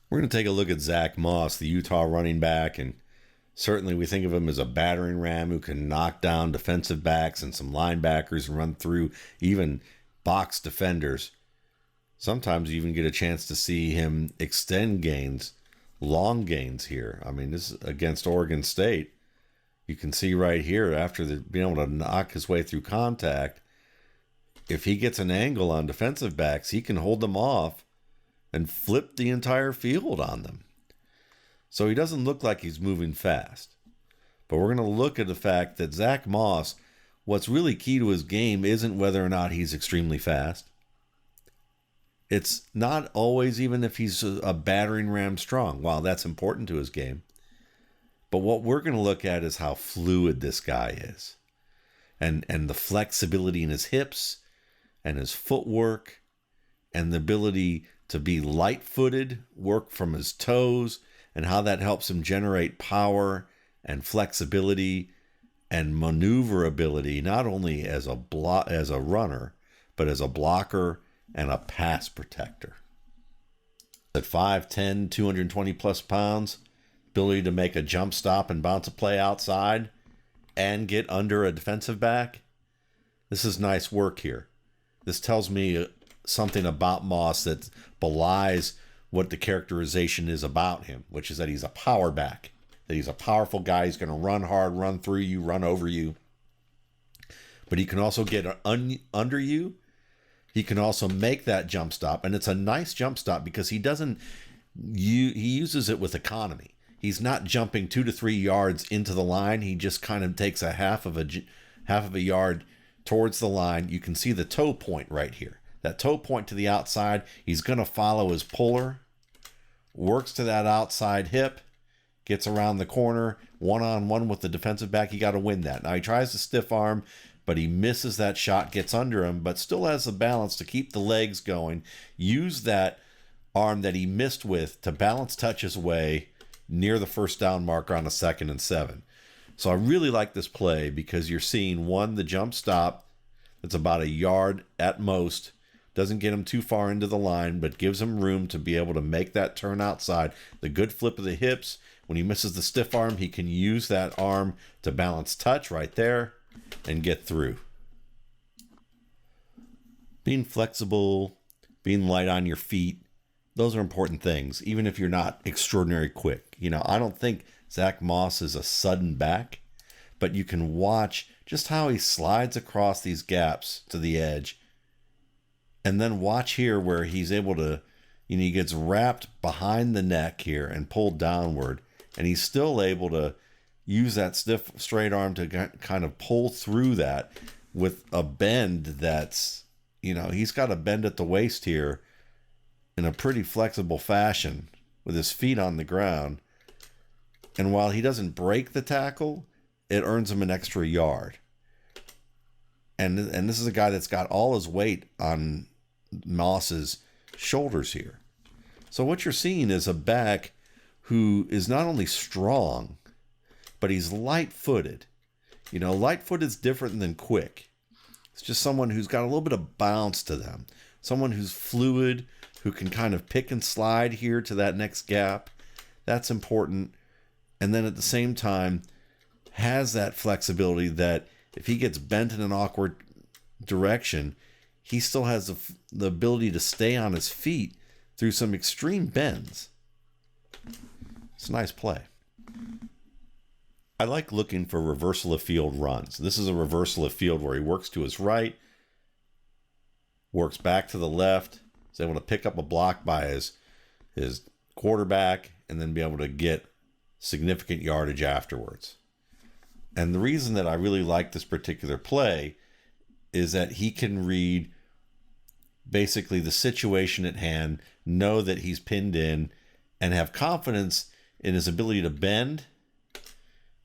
We're going to take a look at Zack Moss, the Utah running back, and certainly we think of him as a battering ram who can knock down defensive backs and some linebackers and run through even box defenders. Sometimes you even get a chance to see him extend gains, long gains here. I mean, this is against Oregon State. You can see right here, after being able to knock his way through contact, if he gets an angle on defensive backs, he can hold them off and flip the entire field on them. So he doesn't look like he's moving fast. But we're going to look at the fact that Zack Moss, what's really key to his game isn't whether or not he's extremely fast. It's not always even if he's a battering ram strong. While that's important to his game. But what we're going to look at is how fluid this guy is. And the flexibility in his hips and his footwork and the ability to be light-footed, work from his toes, and how that helps him generate power and flexibility and maneuverability, not only as a runner, but as a blocker and a pass protector. At 5'10", 220 plus pounds, ability to make a jump stop and bounce a play outside and get under a defensive back. This is nice work here. This tells me something about Moss that belies what the characterization is about him, which is that he's a power back, that he's a powerful guy. He's going to run hard, run through you, run over you. But he can also get under you. He can also make that jump stop, and it's a nice jump stop because he uses it with economy. He's not jumping 2 to 3 yards into the line. He just kind of takes a half of a yard towards the line. You can see the toe point right here. That toe point to the outside, he's going to follow his puller, works to that outside hip, gets around the corner, one-on-one with the defensive back. You got to win that. Now he tries to stiff arm, but he misses that shot, gets under him, but still has the balance to keep the legs going. Use that arm that he missed with to balance touch his way near the first down marker on a 2nd and 7. So I really like this play because you're seeing, one, the jump stop that's about a yard at most. Doesn't get him too far into the line, but gives him room to be able to make that turn outside. The good flip of the hips. When he misses the stiff arm, he can use that arm to balance touch right there and get through. Being flexible, being light on your feet, those are important things, even if you're not extraordinarily quick. You know, I don't think Zack Moss is a sudden back, but you can watch just how he slides across these gaps to the edge. And then watch here where he's able to, he gets wrapped behind the neck here and pulled downward. And he's still able to use that stiff straight arm to kind of pull through that with a bend that's, he's got a bend at the waist here in a pretty flexible fashion with his feet on the ground. And while he doesn't break the tackle, it earns him an extra yard. And this is a guy that's got all his weight on Moss's shoulders here. So what you're seeing is a back who is not only strong, but he's light-footed. Light-footed is different than quick. It's just someone who's got a little bit of bounce to them. Someone who's fluid, who can kind of pick and slide here to that next gap. That's important. And then at the same time, has that flexibility that if he gets bent in an awkward direction, he still has the ability to stay on his feet through some extreme bends. It's a nice play. I like looking for reversal of field runs. This is a reversal of field where he works to his right, works back to the left, is able to pick up a block by his quarterback, and then be able to get significant yardage afterwards. And the reason that I really like this particular play is that he can read basically the situation at hand, know that he's pinned in, and have confidence in his ability to bend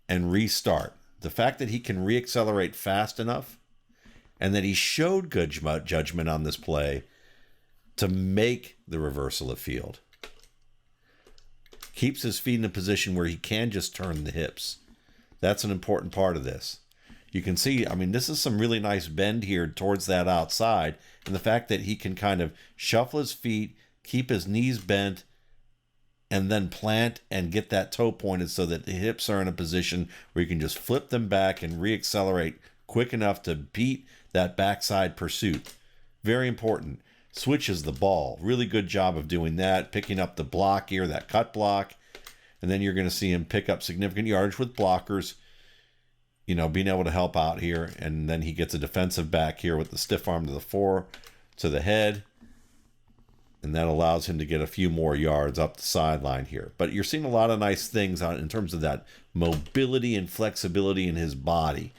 and restart. The fact that he can reaccelerate fast enough and that he showed good judgment on this play to make the reversal of field. Keeps his feet in a position where he can just turn the hips. That's an important part of this. You can see, this is some really nice bend here towards that outside. And the fact that he can kind of shuffle his feet, keep his knees bent, and then plant and get that toe pointed so that the hips are in a position where you can just flip them back and reaccelerate quick enough to beat that backside pursuit. Very important. Switches the ball. Really good job of doing that, picking up the block here, that cut block, and then you're going to see him pick up significant yardage with blockers, you know, being able to help out here, and then he gets a defensive back here with the stiff arm to the fore, to the head, and that allows him to get a few more yards up the sideline here. But you're seeing a lot of nice things on in terms of that mobility and flexibility in his body.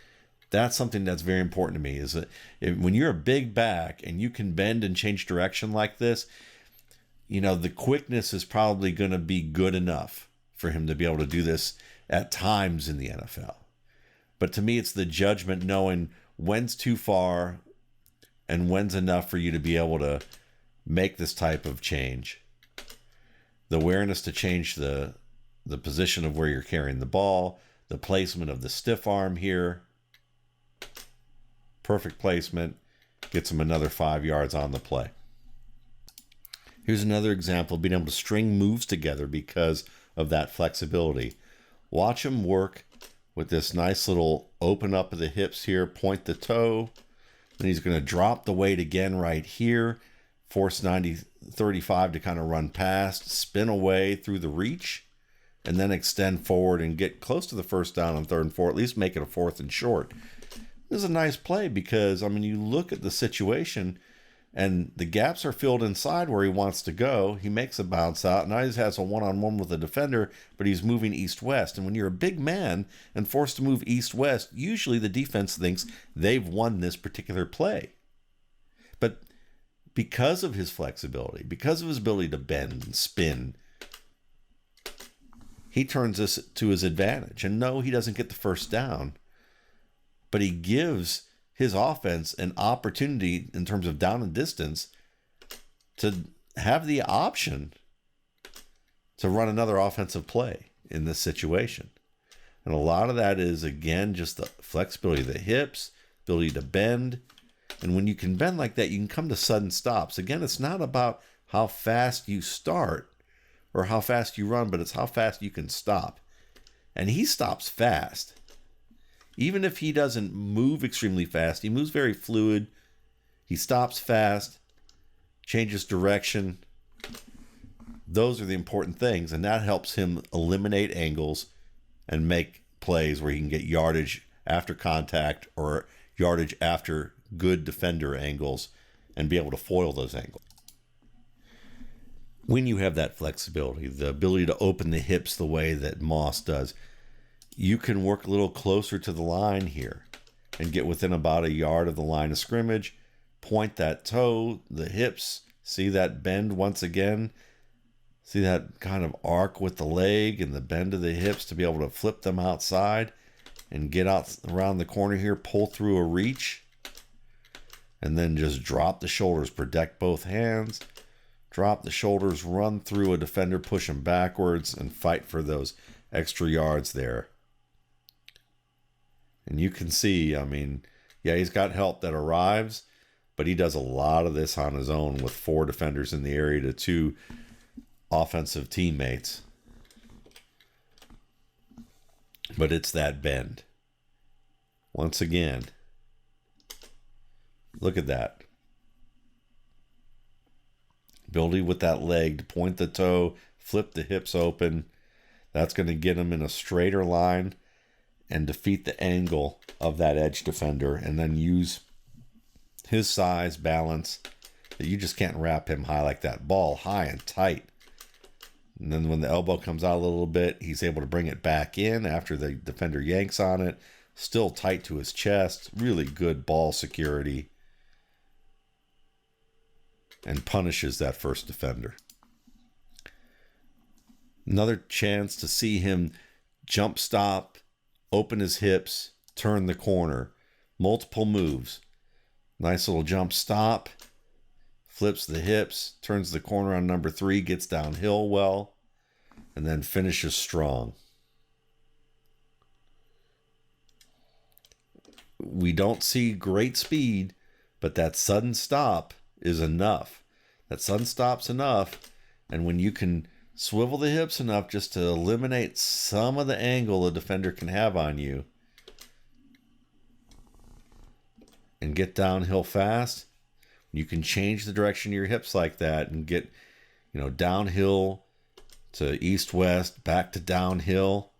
That's something that's very important to me, is that when you're a big back and you can bend and change direction like this, you know, the quickness is probably going to be good enough for him to be able to do this at times in the NFL. But to me, it's the judgment, knowing when's too far and when's enough for you to be able to make this type of change. The awareness to change the position of where you're carrying the ball, the placement of the stiff arm here. Perfect placement. Gets him another 5 yards on the play. Here's another example of being able to string moves together because of that flexibility. Watch him work with this nice little open up of the hips here, point the toe. Then he's going to drop the weight again right here. Force 90-35 to kind of run past, spin away through the reach, and then extend forward and get close to the first down on 3rd and 4, at least make it a 4th and short. This is a nice play because, I mean, you look at the situation and the gaps are filled inside where he wants to go. He makes a bounce out. Now he has a one-on-one with a defender, but he's moving east-west. And when you're a big man and forced to move east-west, usually the defense thinks they've won this particular play. But because of his flexibility, because of his ability to bend and spin, he turns this to his advantage. And no, he doesn't get the first down, but he gives his offense an opportunity in terms of down and distance to have the option to run another offensive play in this situation. And a lot of that is, again, just the flexibility of the hips, ability to bend. And when you can bend like that, you can come to sudden stops. Again, it's not about how fast you start or how fast you run, but it's how fast you can stop. And he stops fast. Even if he doesn't move extremely fast, he moves very fluid. He stops fast, changes direction. Those are the important things, and that helps him eliminate angles and make plays where he can get yardage after contact or yardage after good defender angles and be able to foil those angles. When you have that flexibility, the ability to open the hips the way that Moss does, you can work a little closer to the line here and get within about a yard of the line of scrimmage, point that toe, the hips, see that bend once again, see that kind of arc with the leg and the bend of the hips to be able to flip them outside and get out around the corner here, pull through a reach, and then just drop the shoulders, protect both hands, drop the shoulders, run through a defender, push him backwards, and fight for those extra yards there. And you can see, I mean, yeah, he's got help that arrives, but he does a lot of this on his own with 4 defenders in the area to 2 offensive teammates. But it's that bend. Once again, look at that. Ability with that leg to point the toe, flip the hips open. That's going to get him in a straighter line and defeat the angle of that edge defender, and then use his size, balance, that you just can't wrap him high like that. Ball high and tight. And then when the elbow comes out a little bit, he's able to bring it back in after the defender yanks on it. Still tight to his chest. Really good ball security. And punishes that first defender. Another chance to see him jump stop, open his hips, turn the corner. Multiple moves. Nice little jump stop. Flips the hips, turns the corner on number 3, gets downhill well, and then finishes strong. We don't see great speed, but that sudden stop is enough. That sudden stop's enough, and when you can Swivel the hips enough just to eliminate some of the angle a defender can have on you. And get downhill fast. You can change the direction of your hips like that and get, downhill to east-west, back to downhill.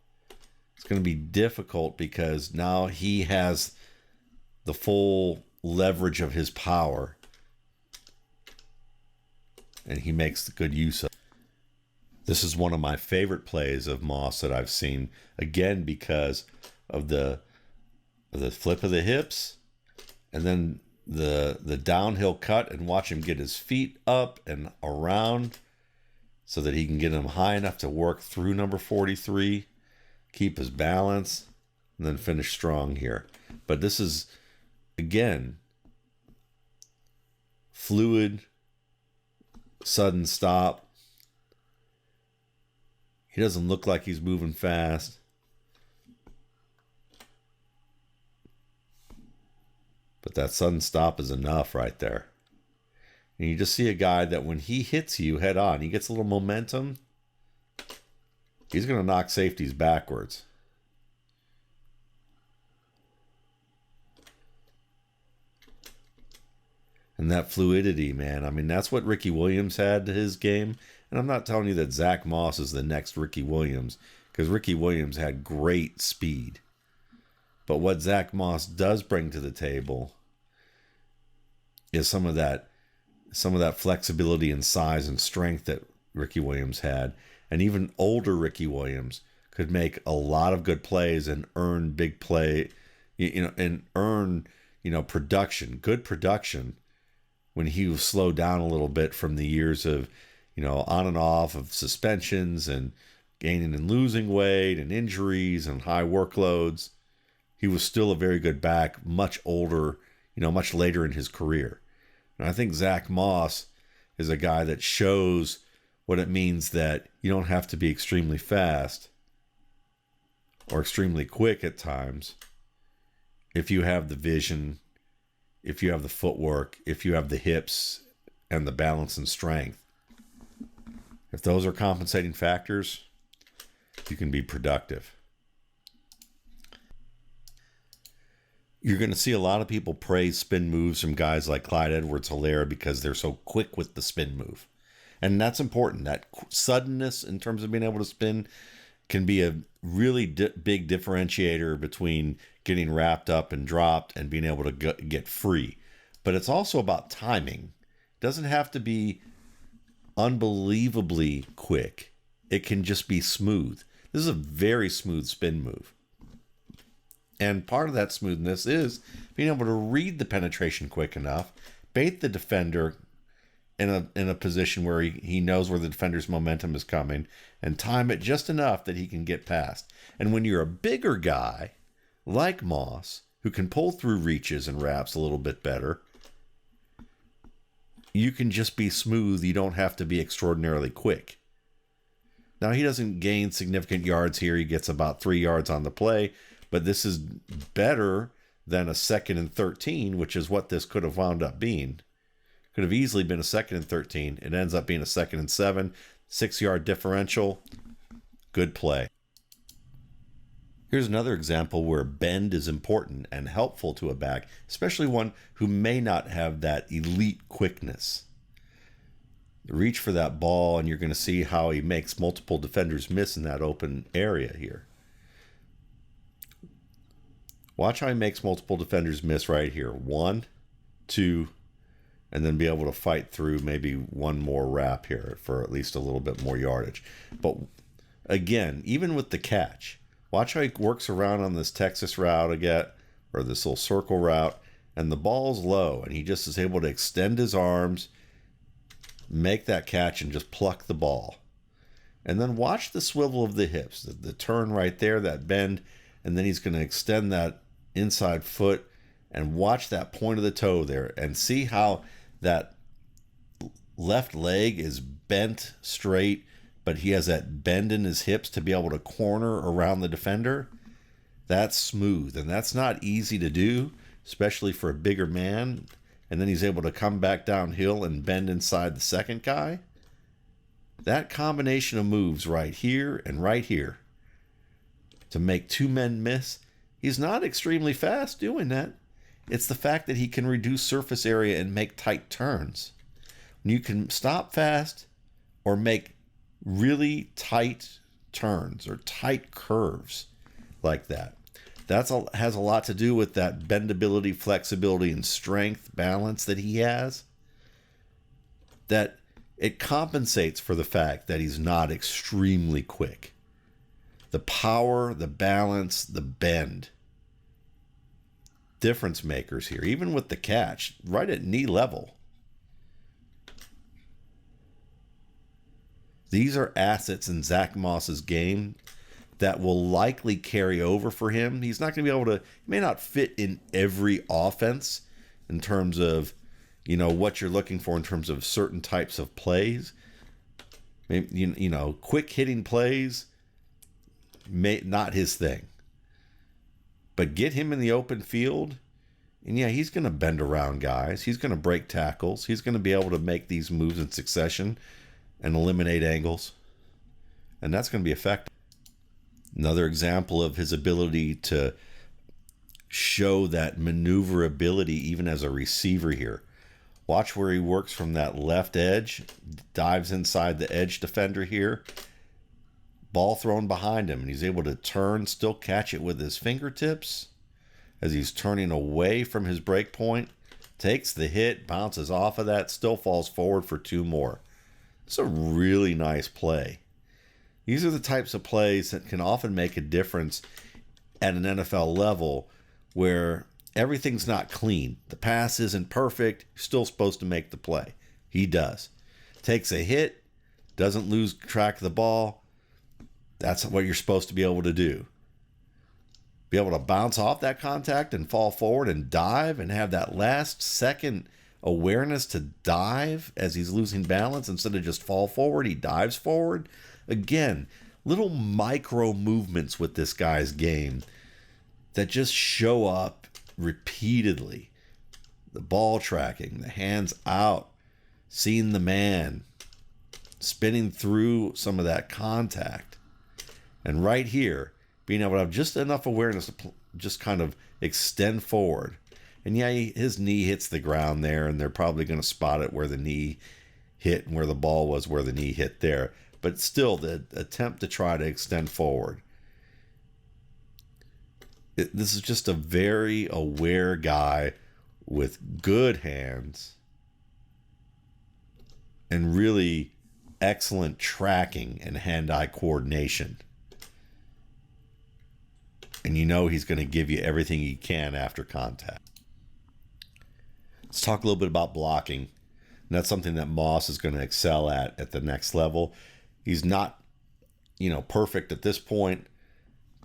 It's going to be difficult because now he has the full leverage of his power. And he makes good use of it. This is one of my favorite plays of Moss that I've seen. Again, because of the flip of the hips and then the downhill cut, and watch him get his feet up and around so that he can get him high enough to work through number 43, keep his balance, and then finish strong here. But this is, again, fluid, sudden stop. He doesn't look like he's moving fast. But that sudden stop is enough right there. And you just see a guy that when he hits you head on, he gets a little momentum. He's going to knock safeties backwards. And that fluidity, man. I mean, that's what Ricky Williams had to his game. And I'm not telling you that Zack Moss is the next Ricky Williams, because Ricky Williams had great speed. But what Zack Moss does bring to the table is some of that flexibility and size and strength that Ricky Williams had. And even older Ricky Williams could make a lot of good plays and earn big play, and earn, production, good production, when he was slowed down a little bit from the years of, on and off of suspensions and gaining and losing weight and injuries and high workloads. He was still a very good back, much older, much later in his career. And I think Zack Moss is a guy that shows what it means that you don't have to be extremely fast or extremely quick at times if you have the vision, if you have the footwork, if you have the hips and the balance and strength. If those are compensating factors, you can be productive. You're going to see a lot of people praise spin moves from guys like Clyde Edwards-Helaire because they're so quick with the spin move. And that's important. That suddenness in terms of being able to spin can be a really big differentiator between getting wrapped up and dropped and being able to get free. But it's also about timing. It doesn't have to be unbelievably quick. It can just be smooth. This is a very smooth spin move. And part of that smoothness is being able to read the penetration quick enough, bait the defender in a position where he knows where the defender's momentum is coming, and time it just enough that he can get past. And when you're a bigger guy, like Moss, who can pull through reaches and wraps a little bit better, you can just be smooth. You don't have to be extraordinarily quick. Now, he doesn't gain significant yards here. He gets about 3 yards on the play, but this is better than a 2nd and 13, which is what this could have wound up being. Could have easily been a 2nd and 13. It ends up being a 2nd and 7, 6-yard differential. Good play. Here's another example where bend is important and helpful to a back, especially one who may not have that elite quickness. Reach for that ball, and you're going to see how he makes multiple defenders miss in that open area here. Watch how he makes multiple defenders miss right here. 1, 2, and then be able to fight through maybe one more wrap here for at least a little bit more yardage. But again, even with the catch, watch how he works around on this Texas route again, or this little circle route, and the ball's low, and he just is able to extend his arms, make that catch, and just pluck the ball. And then watch the swivel of the hips, the turn right there, that bend, and then he's going to extend that inside foot, and watch that point of the toe there, and see how that left leg is bent straight, but he has that bend in his hips to be able to corner around the defender. That's smooth, and that's not easy to do, especially for a bigger man. And then he's able to come back downhill and bend inside the second guy. That combination of moves right here and right here to make two men miss, he's not extremely fast doing that. It's the fact that he can reduce surface area and make tight turns. When you can stop fast or make really tight turns or tight curves like that, has a lot to do with that bendability, flexibility, and strength balance that he has. That it compensates for the fact that he's not extremely quick. The power, the balance, the bend. Difference makers here, even with the catch, right at knee level. These are assets in Zack Moss's game that will likely carry over for him. He's not going to be able to, he may not fit in every offense in terms of, what you're looking for in terms of certain types of plays. Maybe, quick hitting plays, not his thing. But get him in the open field, and he's going to bend around guys. He's going to break tackles. He's going to be able to make these moves in succession and eliminate angles. And that's going to be effective. Another example of his ability to show that maneuverability even as a receiver here. Watch where he works from that left edge, dives inside the edge defender here. Ball thrown behind him, and he's able to turn, still catch it with his fingertips as he's turning away from his break point. Takes the hit, bounces off of that, still falls forward for two more. It's a really nice play. These are the types of plays that can often make a difference at an NFL level where everything's not clean. The pass isn't perfect. You're still supposed to make the play. He does. Takes a hit, doesn't lose track of the ball. That's what you're supposed to be able to do. Be able to bounce off that contact and fall forward and dive and have that last second awareness to dive as he's losing balance instead of just fall forward. He dives forward. Again, little micro movements with this guy's game that just show up repeatedly. The ball tracking, the hands out, seeing the man, spinning through some of that contact. And right here, being able to have just enough awareness to just kind of extend forward. And his knee hits the ground there, and they're probably going to spot it where the knee hit and where the ball was, where the knee hit there. But still, the attempt to try to extend forward. This is just a very aware guy with good hands and really excellent tracking and hand-eye coordination. And he's going to give you everything he can after contact. Let's talk a little bit about blocking. And that's something that Moss is going to excel at the next level. He's not, perfect at this point,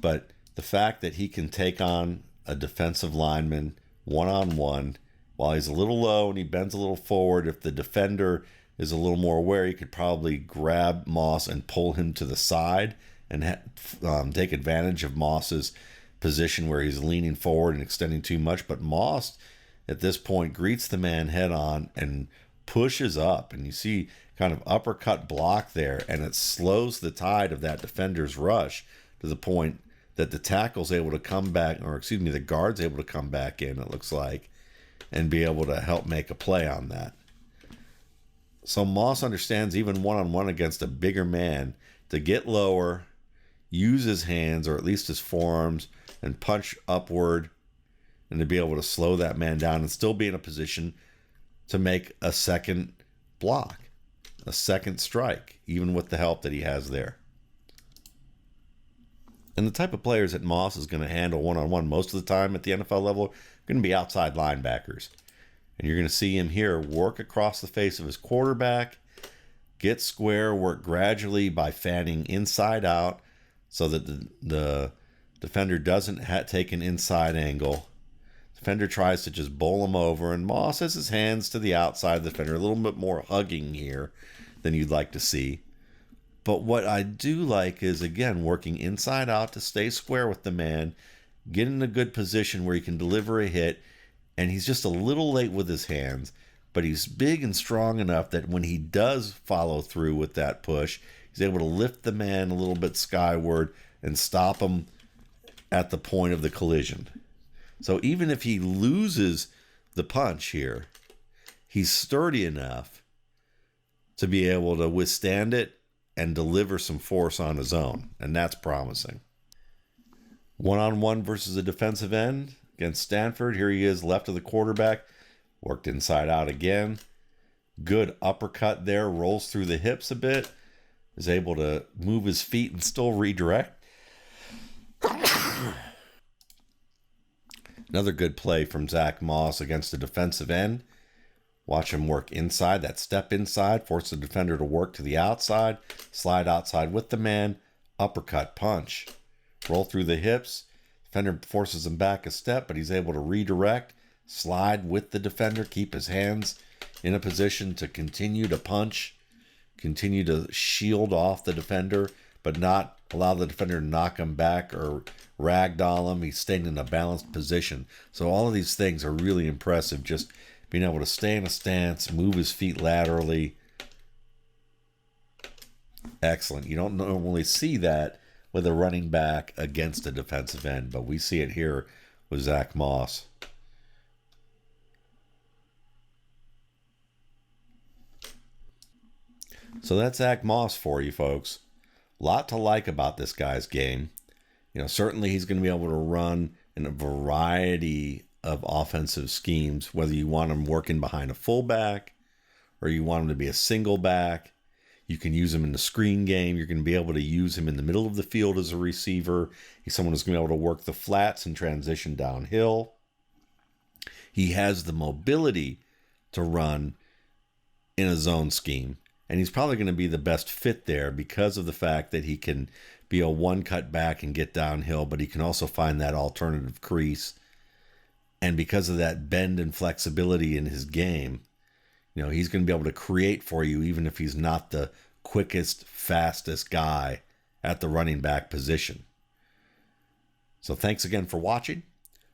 but the fact that he can take on a defensive lineman one-on-one while he's a little low and he bends a little forward, if the defender is a little more aware, he could probably grab Moss and pull him to the side and take advantage of Moss's position where he's leaning forward and extending too much. But Moss, at this point, greets the man head on and pushes up. And you see kind of uppercut block there, and it slows the tide of that defender's rush to the point that the tackle's able to come back, the guard's able to come back in, it looks like, and be able to help make a play on that. So Moss understands even one-on-one against a bigger man to get lower, use his hands or at least his forearms and punch upward, and to be able to slow that man down and still be in a position to make a second block, a second strike, even with the help that he has there. And the type of players that Moss is going to handle one-on-one most of the time at the NFL level are going to be outside linebackers. And you're going to see him here work across the face of his quarterback, get square, work gradually by fanning inside out so that the defender doesn't take an inside angle. Defender tries to just bowl him over, and Moss has his hands to the outside of the defender, a little bit more hugging here than you'd like to see. But what I do like is, again, working inside out to stay square with the man, get in a good position where he can deliver a hit, and he's just a little late with his hands. but he's big and strong enough that when he does follow through with that push, he's able to lift the man a little bit skyward and stop him at the point of the collision. So even if he loses the punch here, he's sturdy enough to be able to withstand it and deliver some force on his own, and that's promising. One-on-one versus a defensive end against Stanford. Here he is, left of the quarterback, worked inside out again. Good uppercut there, rolls through the hips a bit, is able to move his feet and still redirect. Another good play from Zack Moss against the defensive end. Watch him work inside, that step inside, force the defender to work to the outside, slide outside with the man, uppercut punch. Roll through the hips, defender forces him back a step, but he's able to redirect, slide with the defender, keep his hands in a position to continue to punch, continue to shield off the defender, but not allow the defender to knock him back or ragdoll him. He's staying in a balanced position. So all of these things are really impressive, just being able to stay in a stance, move his feet laterally. Excellent. You don't normally see that with a running back against a defensive end, but we see it here with Zack Moss. So that's Zack Moss for you folks. A lot to like about this guy's game. Certainly he's going to be able to run in a variety of offensive schemes, whether you want him working behind a fullback or you want him to be a single back. You can use him in the screen game. You're going to be able to use him in the middle of the field as a receiver. He's someone who's going to be able to work the flats and transition downhill. He has the mobility to run in a zone scheme, and he's probably going to be the best fit there because of the fact that he can be a one-cut back and get downhill, but he can also find that alternative crease. And because of that bend and flexibility in his game, he's going to be able to create for you even if he's not the quickest, fastest guy at the running back position. So thanks again for watching.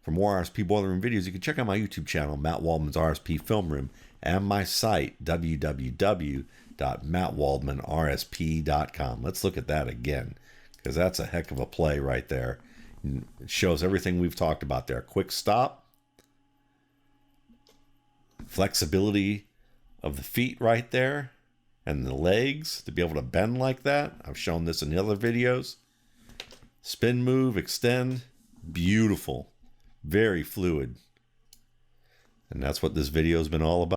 For more RSP Boiler Room videos, you can check out my YouTube channel, Matt Waldman's RSP Film Room, and my site, www.mattwaldmanrsp.com. Let's look at that again, because that's a heck of a play right there. It shows everything we've talked about there. Quick stop. Flexibility of the feet right there and the legs to be able to bend like that. I've shown this in the other videos. Spin move, extend, beautiful, very fluid. And that's what this video has been all about.